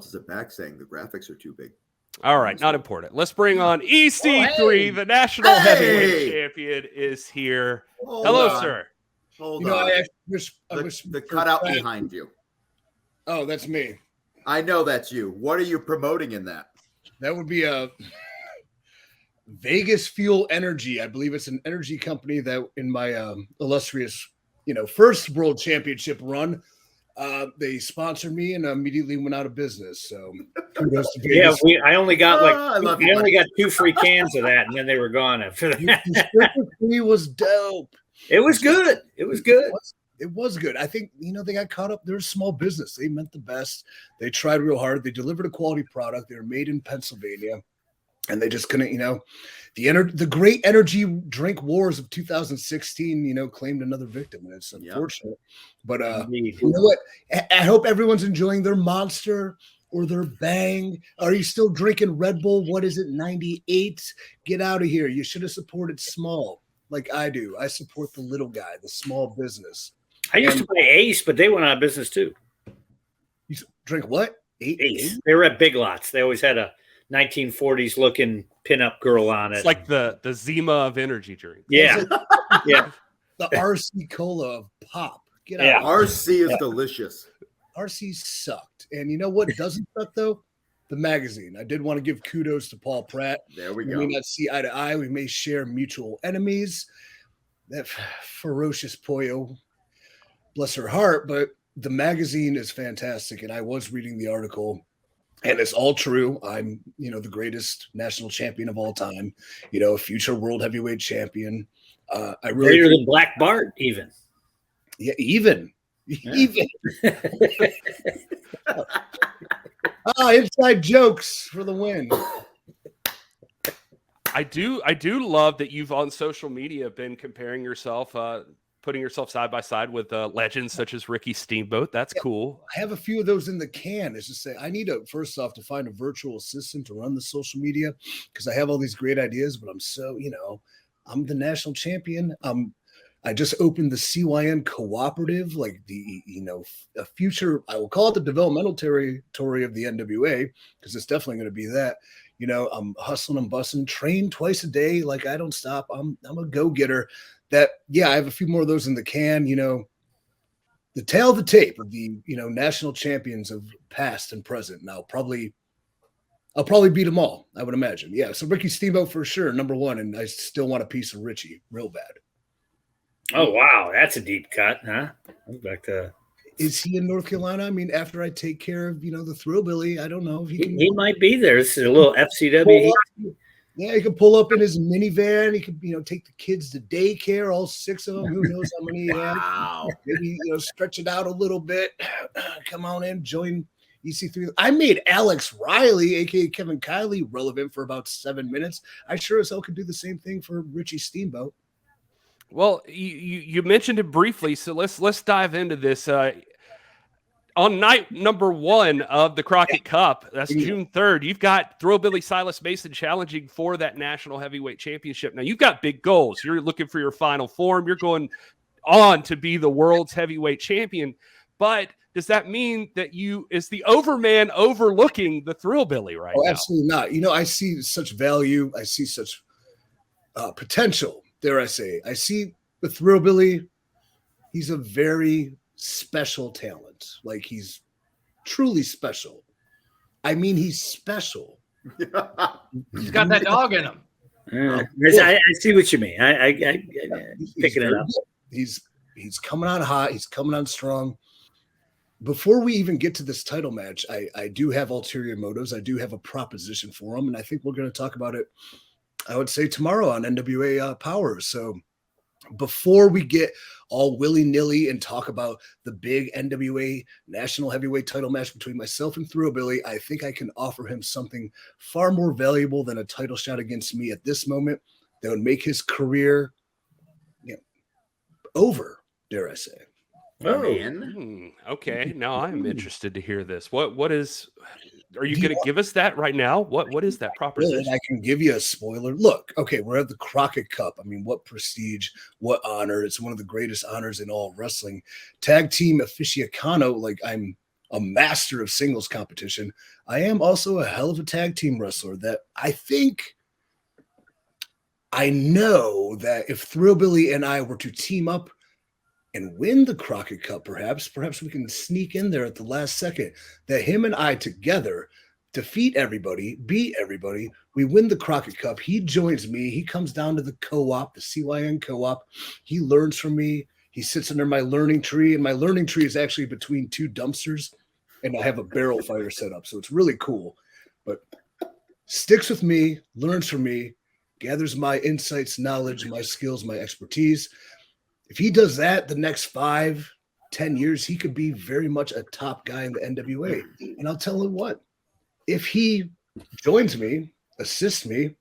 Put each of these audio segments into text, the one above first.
bounces it back saying the graphics are too big. All right, not important. Let's bring on EC3, the national heavyweight champion is here. Hello, sir. Hold on. I wish the cutout behind you. Oh, that's me. I know that's you. What are you promoting in that? That would be a Vegas Fuel Energy. I believe it's an energy company that in my illustrious, first world championship run, they sponsored me and immediately went out of business. So kudos to Vegas. Yeah, I only got I only got 2 free cans of that, and then they were gone after that. It was dope. It was good. It was good. It was good. I think, they got caught up. They're a small business. They meant the best. They tried real hard. They delivered a quality product. They were made in Pennsylvania. And they just couldn't, the great energy drink wars of 2016, claimed another victim. And it's unfortunate. But you know what? I hope everyone's enjoying their Monster or their Bang. Are you still drinking Red Bull? What is it, 98? Get out of here. You should have supported small like I do. I support the little guy, the small business. I used to play Ace, but they went out of business too. You drink what? Ace. They were at Big Lots. They always had a 1940s looking pinup girl on it. It's like the Zima of energy drinks. Yeah. Yeah. The RC Cola of pop. Get out. RC is delicious. RC sucked. And you know what doesn't suck though? The magazine. I did want to give kudos to Paul Pratt. There we go. We may not see eye to eye. We may share mutual enemies. That ferocious Poyo, bless her heart, but the magazine is fantastic. And I was reading the article, and it's all true. I'm, the greatest national champion of all time, a future world heavyweight champion. I really greater than Black Bart, even. Yeah, even. Inside jokes for the win. I do love that you've on social media been comparing yourself, putting yourself side by side with legends such as Ricky Steamboat. That's cool. I have a few of those in the can. It's just say I need first off to find a virtual assistant to run the social media because I have all these great ideas, but I'm so I'm the national champion. I just opened the CYN cooperative, like the a future. I will call it the developmental territory of the NWA because it's definitely going to be that. I'm hustling and busting, train twice a day. Like I don't stop. I'm a go-getter. I have a few more of those in the can. The tail of the tape of the national champions of past and present. And I'll probably beat them all. I would imagine. Yeah. So Ricky Steamboat for sure, number one, and I still want a piece of Richie, real bad. Oh wow, that's a deep cut, huh? Back to. Is he in North Carolina? I mean, after I take care of, the Thrillbilly, I don't know if he can. He might be there. This is a little FCW. Yeah, he could pull up in his minivan. He could, take the kids to daycare, all 6 of them. Who knows how many he has. Wow. Maybe, stretch it out a little bit. Come on in, join EC3. I made Alex Riley, a.k.a. Kevin Kiley, relevant for about 7 minutes. I sure as hell could do the same thing for Richie Steamboat. Well, you mentioned it briefly, so let's dive into this. On night number 1 of the Crockett Cup, that's June 3rd, you've got Thrillbilly Silas Mason challenging for that national heavyweight championship. Now, you've got big goals. You're looking for your final form. You're going on to be the world's heavyweight champion. But does that mean that is the overman overlooking the Thrillbilly right now? Absolutely not. I see such value. I see such potential. Dare I say, I see the Thrillbilly. He's a very special talent. Like he's truly special. I mean, he's special. He's got that dog in him. I see what you mean. I picking it up. He's coming on hot. He's coming on strong. Before we even get to this title match, I do have ulterior motives. I do have a proposition for him, and I think we're going to talk about it, I would say, tomorrow on NWA Power. So before we get all willy-nilly and talk about the big NWA national heavyweight title match between myself and Thrillbilly, I think I can offer him something far more valuable than a title shot against me at this moment that would make his career over, dare I say. Oh, man. Okay, now I'm interested to hear this. What is? Are you going to give us that right now? What is that proposition? I can give you a spoiler. Look, okay, we're at the Crockett Cup. I mean, what prestige, what honor. It's one of the greatest honors in all wrestling. Tag team aficionado, like I'm a master of singles competition, I am also a hell of a tag team wrestler that I know that if Thrillbilly and I were to team up and win the Crockett Cup, perhaps we can sneak in there at the last second, that him and I together defeat everybody, beat everybody. We win the Crockett Cup. He joins me. He comes down to the co-op, the CYN co-op. He learns from me. He sits under my learning tree, and my learning tree is actually between two dumpsters, and I have a barrel fire set up, so it's really cool. But sticks with me, learns from me, gathers my insights, knowledge, my skills, my expertise. If he does that the next 5-10 years, he could be very much a top guy in the NWA. And I'll tell him what, if he joins me, assists me,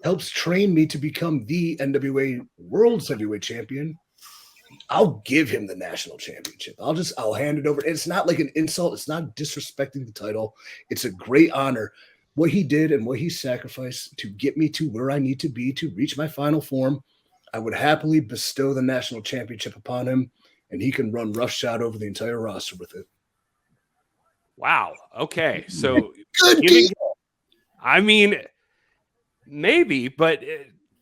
helps train me to become the NWA World Heavyweight Champion, I'll give him the national championship. I'll hand it over. It's not like an insult. It's not disrespecting the title. It's a great honor. What he did and what he sacrificed to get me to where I need to be to reach my final form, I would happily bestow the national championship upon him, and he can run roughshod over the entire roster with it. Wow. Okay. So, Good I mean, maybe, but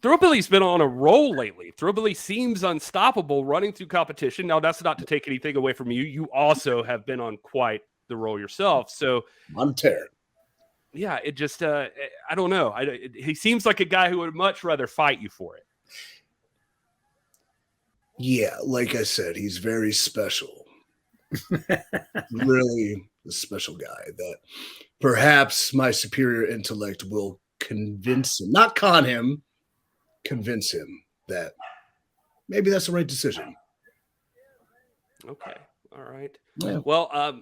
Thrillbilly's been on a roll lately. Thrillbilly seems unstoppable running through competition. Now, that's not to take anything away from you. You also have been on quite the roll yourself. So, I'm tearing. Yeah, it just, I don't know. He seems like a guy who would much rather fight you for it. Yeah, like I said, he's very special. Really a special guy that perhaps my superior intellect will convince him, not con him, convince him that maybe that's the right decision. Okay. All right. Yeah. Well,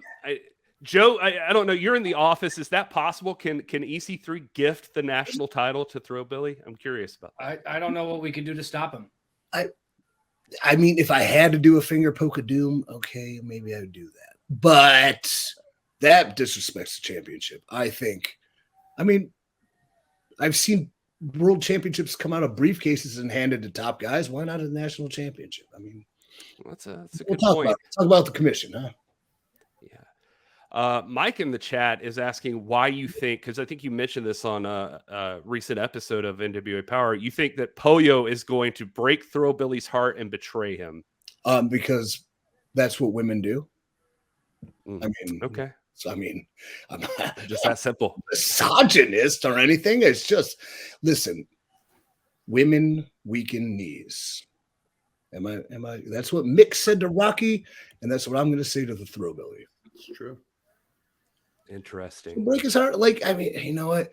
Joe, I don't know. You're in the office. Is that possible? Can EC3 gift the national title to Thrillbilly? I'm curious about that. I don't know what we can do to stop him. I mean, if I had to do a finger poke of doom, okay, maybe I would do that. But that disrespects the championship, I think. I mean, I've seen world championships come out of briefcases and handed to top guys. Why not a national championship? I mean, That's a good point. Talk about the commission, huh? Yeah. Mike in the chat is asking why you think, because I think you mentioned this on a recent episode of NWA Power, you think that Pollo is going to break Thrillbilly's heart and betray him. Because that's what women do. I mean, okay. So, I mean, I'm not just that simple. Misogynist or anything. It's just, listen, women weaken knees. Am I? That's what Mick said to Rocky, and that's what I'm going to say to the Thrillbilly. It's true. Interesting. Break his heart. Like, I mean, you know what?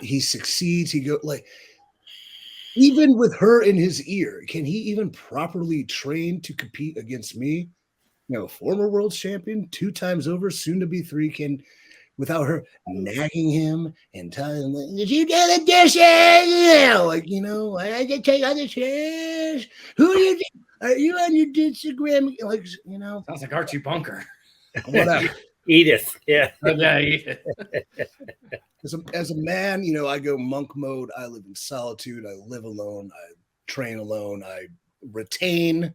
He succeeds. He go like, even with her in his ear, can he even properly train to compete against me? You know, former world champion, 2 times over, soon to be 3, can, without her nagging him and telling him, like, did you get the dishes? You know, like, you know, I did take out the trash. Who are you on your Instagram? Like, you know, Sounds like Archie Bunker. Whatever. Edith. Yeah. Yeah, Edith. As a man, you know, I go monk mode. I live in solitude. I live alone. I train alone. I retain.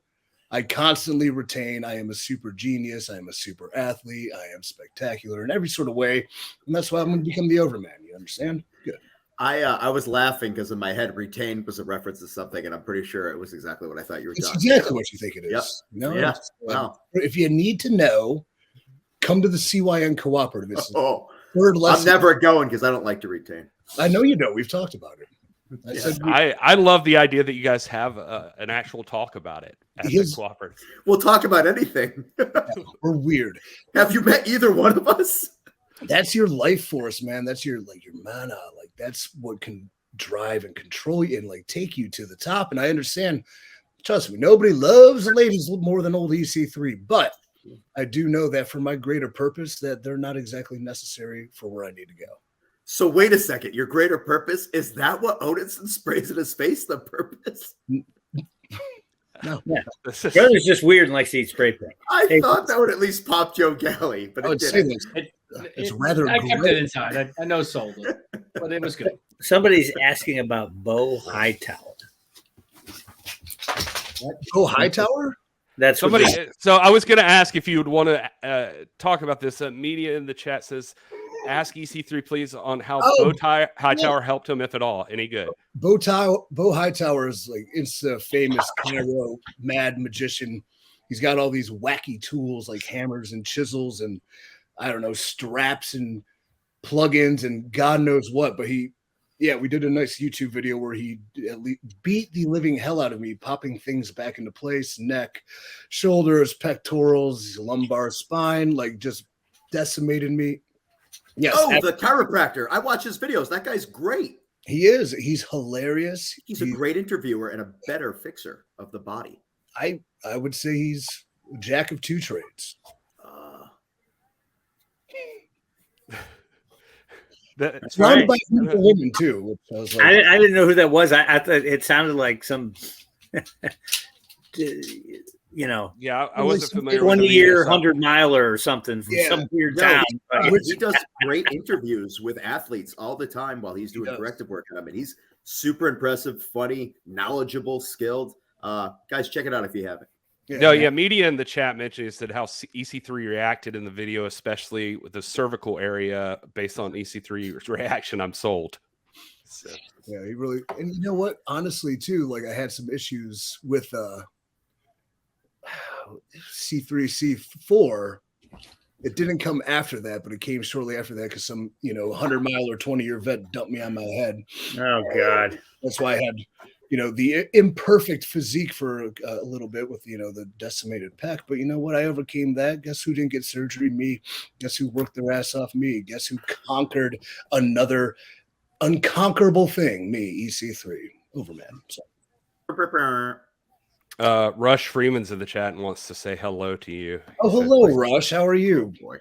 I constantly retain. I am a super genius. I am a super athlete. I am spectacular in every sort of way. And that's why I'm going to become the overman. You understand? Good. I was laughing because in my head, retain was a reference to something, and I'm pretty sure it was exactly what I thought you were It's talking exactly about. what you think it is. Yep. You know? Yeah. Wow. If you need to know, come to the CYN cooperative. It's Oh, third lesson. I'm never going because I don't like to retain. I know you know. We've talked about it. I love the idea that you guys have an actual talk about it at the cooperative. We'll talk about anything. We're weird. Have you met either one of us? That's your life force, man. That's your mana. Like, that's what can drive and control you and like take you to the top. And I understand. Trust me, nobody loves the ladies more than old EC3, but I do know that for my greater purpose, that they're not exactly necessary for where I need to go. So wait a second. Your greater purpose, is that what Odinson sprays in his face? The purpose? No. Yeah. Brother's just weird and likes to eat spray paint. I thought that would at least pop Joe Galley, but I it would say didn't. this. It's rather I kept great. it inside. I know sold it, but it was good. Somebody's asking about Bo Hightower. Oh, Hightower? That's what somebody. So I was going to ask if you would want to talk about this. Media in the chat says, "Ask EC3 please on how Hightower helped him, if at all. Any good?" Bo Hightower is like Insta famous Cairo mad magician. He's got all these wacky tools like hammers and chisels and I don't know, straps and plugins and God knows what. But we did a nice YouTube video where he beat the living hell out of me, popping things back into place, neck, shoulders, pectorals, lumbar, spine, like just decimated me. Yes. Oh, the chiropractor. I watch his videos. That guy's great. He is. He's hilarious. He's a great interviewer and a better fixer of the body. I would say he's a jack of two trades. That's Surrounded right. by beautiful women too. Which I was like, I didn't know who that was. I thought it sounded like some, Yeah, I wasn't familiar. 20-year 100-miler or something from some weird town. He does great interviews with athletes all the time while he's doing corrective work on them. And he's super impressive, funny, knowledgeable, skilled. Guys, check it out if you haven't. Media in the chat mentioned that how EC3 reacted in the video, especially with the cervical area, based on EC3's reaction. I'm sold. So. Yeah, he really, and you know what? Honestly, too, like I had some issues with C3, C4. It didn't come after that, but it came shortly after that because some 100-mile or 20-year vet dumped me on my head. Oh God, that's why I had the imperfect physique for a little bit with the decimated pec. But you know what? I overcame that. Guess who didn't get surgery? Me. Guess who worked their ass off? Me. Guess who conquered another unconquerable thing? Me, EC3, Overman. So. Rush Freeman's in the chat and wants to say hello to you. Oh, hello, Rush. How are you? Boy.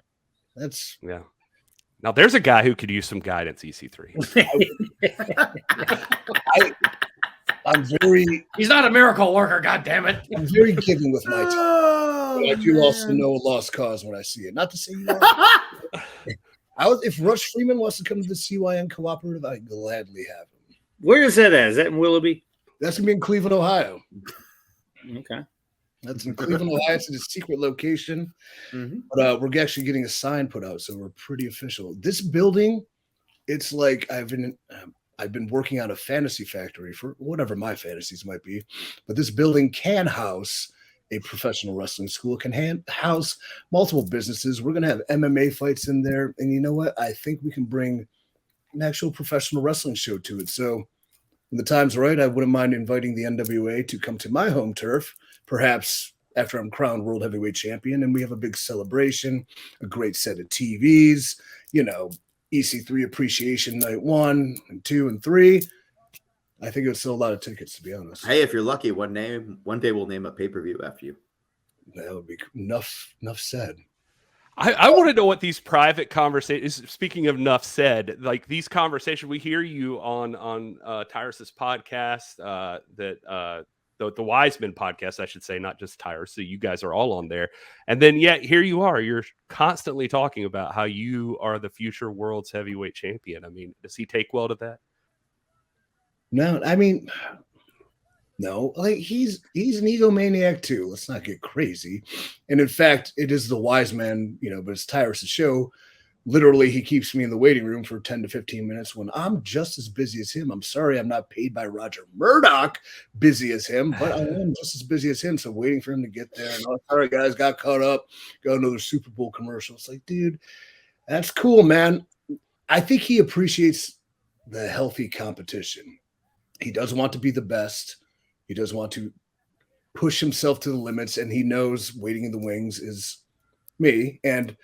That's Now there's a guy who could use some guidance, EC3. I'm very. He's not a miracle worker. God damn it! I'm very giving with my time. I do also know a lost cause when I see it. Not to say you are. If Rush Freeman wants to come to the CYN cooperative, I'd gladly have him. Where is that at? Is that in Willoughby? That's gonna be in Cleveland, Ohio. Okay. That's in Cleveland, Ohio. It's in a secret location. Mm-hmm. But we're actually getting a sign put out, so we're pretty official. This building, it's like I've been working on a fantasy factory for whatever my fantasies might be, but this building can house a professional wrestling school, can house multiple businesses. We're going to have MMA fights in there. And you know what? I think we can bring an actual professional wrestling show to it. So when the time's right, I wouldn't mind inviting the NWA to come to my home turf, perhaps after I'm crowned world heavyweight champion. And we have a big celebration, a great set of TVs, EC3 appreciation night 1 and 2 and 3. I think it would sell a lot of tickets, to be honest. Hey, if you're lucky, one day we'll name a pay-per-view after you. That would be enough said. I want to know what these private conversations, speaking of enough said, like these conversations, we hear you on Tyrus's podcast, the Wiseman podcast, I should say, not just Tyrus. So you guys are all on there. And then yet here you are, you're constantly talking about how you are the future world's heavyweight champion. I mean, does he take well to that? No, I mean, no, like he's an egomaniac too. Let's not get crazy. And in fact, it is the wise man, but it's Tyrus's show. Literally, he keeps me in the waiting room for 10 to 15 minutes when I'm just as busy as him. I'm sorry I'm not paid by Roger Murdoch busy as him, but I am just as busy as him. So waiting for him to get there. And all right, guys, got caught up. Got another Super Bowl commercial. It's like, dude, that's cool, man. I think he appreciates the healthy competition. He does want to be the best. He does want to push himself to the limits, and he knows waiting in the wings is me. And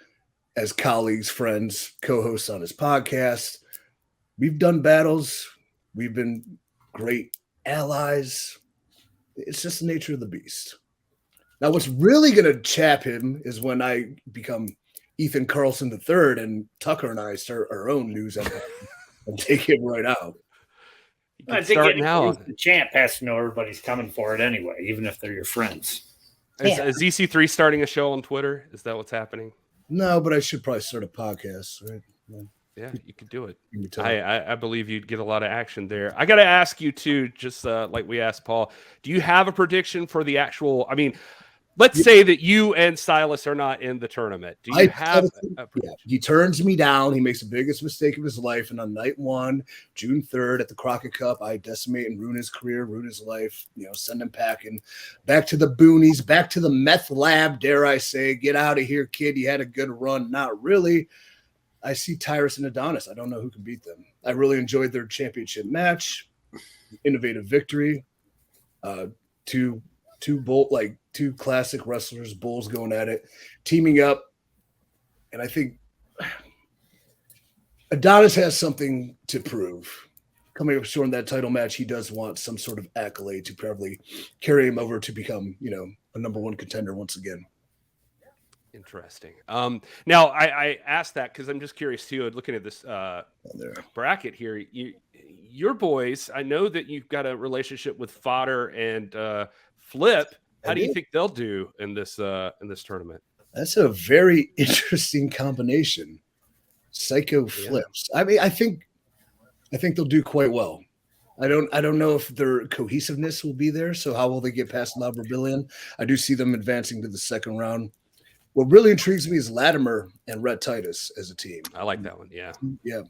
as colleagues, friends, co-hosts on his podcast, we've done battles. We've been great allies. It's just the nature of the beast. Now, what's really going to chap him is when I become Ethan Carlson III and Tucker and I start our own news empire and take him right out. I think the champ has to know everybody's coming for it anyway, even if they're your friends. Is EC3 starting a show on Twitter? Is that what's happening? No, but I should probably start a podcast, right? Yeah, you could do it. I believe you'd get a lot of action there. I got to ask you too, just like we asked Paul, do you have a prediction for the actual? I mean, let's say that you and Silas are not in the tournament. Do you have he turns me down. He makes the biggest mistake of his life. And on night 1, June 3rd at the Crockett Cup, I decimate and ruin his career, ruin his life, send him packing back to the boonies, back to the meth lab, dare I say. Get out of here, kid. You had a good run. Not really. I see Tyrus and Adonis. I don't know who can beat them. I really enjoyed their championship match. Innovative victory. Two classic wrestlers, bulls going at it, teaming up. And I think Adonis has something to prove. Coming up short in that title match, he does want some sort of accolade to probably carry him over to become, a number 1 contender once again. Interesting. Now I asked that because I'm just curious too. Looking at this bracket here, your boys. I know that you've got a relationship with Fodder and Flip. How do you think they'll do in this tournament? That's a very interesting combination. Psycho Flips. I mean, I think they'll do quite well. I don't know if their cohesiveness will be there. So how will they get past La Rebellion? I do see them advancing to the second round. What really intrigues me is Latimer and Rhett Titus as a team. I like that one. Yeah. Yeah.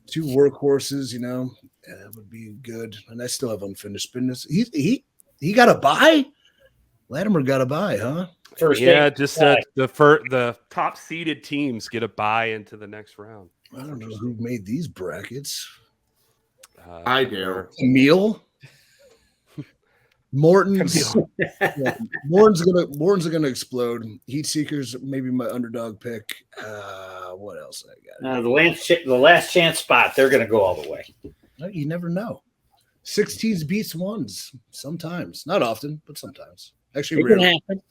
2 workhorses, that would be good. And I still have unfinished business. He got a bye? Latimer got a bye, huh? The top seeded teams get a bye into the next round. I don't know who made these brackets. I do. Emil? Morton's gonna explode. Heat Seekers, maybe my underdog pick. What else I got? The last chance spot, they're gonna go all the way. You never know. 16s beats 1s sometimes, not often, but sometimes. Actually, it can happen.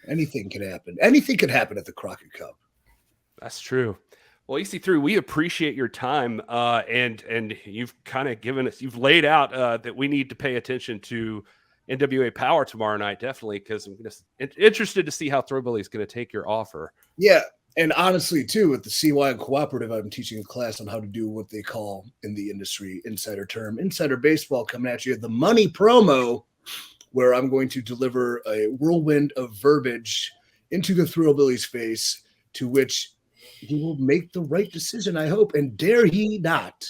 Anything can happen. Anything could happen at the Crockett Cup. That's true. Well, EC3, we appreciate your time, and you've kind of you've laid out that we need to pay attention to NWA Power tomorrow night, definitely, because I'm just interested to see how Thrillbilly is going to take your offer. Yeah, and honestly, too, with the CYN Cooperative, I'm teaching a class on how to do what they call in the industry insider baseball coming at you. The money promo, where I'm going to deliver a whirlwind of verbiage into the Thrillbilly's face, to which he will make the right decision, I hope, and dare he not.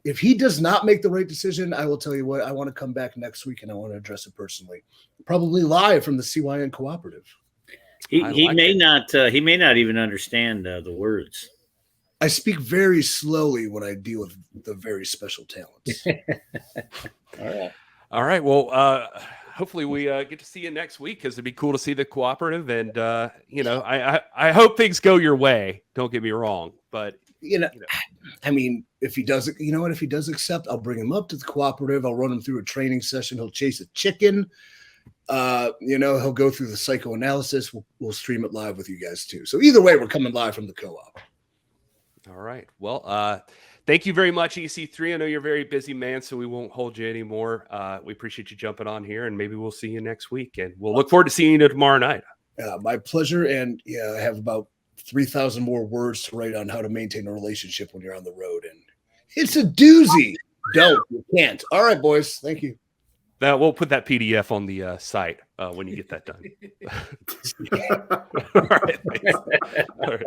If he does not make the right decision, I will tell you what, I want to come back next week and I want to address it personally, probably live from the CYN Cooperative. He may not even understand the words. I speak very slowly when I deal with the very special talents. All right. Well, hopefully we get to see you next week, because it'd be cool to see the cooperative. And, I hope things go your way. Don't get me wrong. But, I mean, if he does, if he does accept, I'll bring him up to the cooperative. I'll run him through a training session. He'll chase a chicken. He'll go through the psychoanalysis. We'll stream it live with you guys too. So either way, we're coming live from the co-op. All right. Well, thank you very much, EC3. I know you're a very busy man, so we won't hold you anymore. We appreciate you jumping on here, and maybe we'll see you next week. And we'll look forward to seeing you tomorrow night. My pleasure. And I have about 3,000 more words to write on how to maintain a relationship when you're on the road. And it's a doozy. You can't. All right, boys. Thank you. We'll put that PDF on the site when you get that done. All right. Thanks. All right.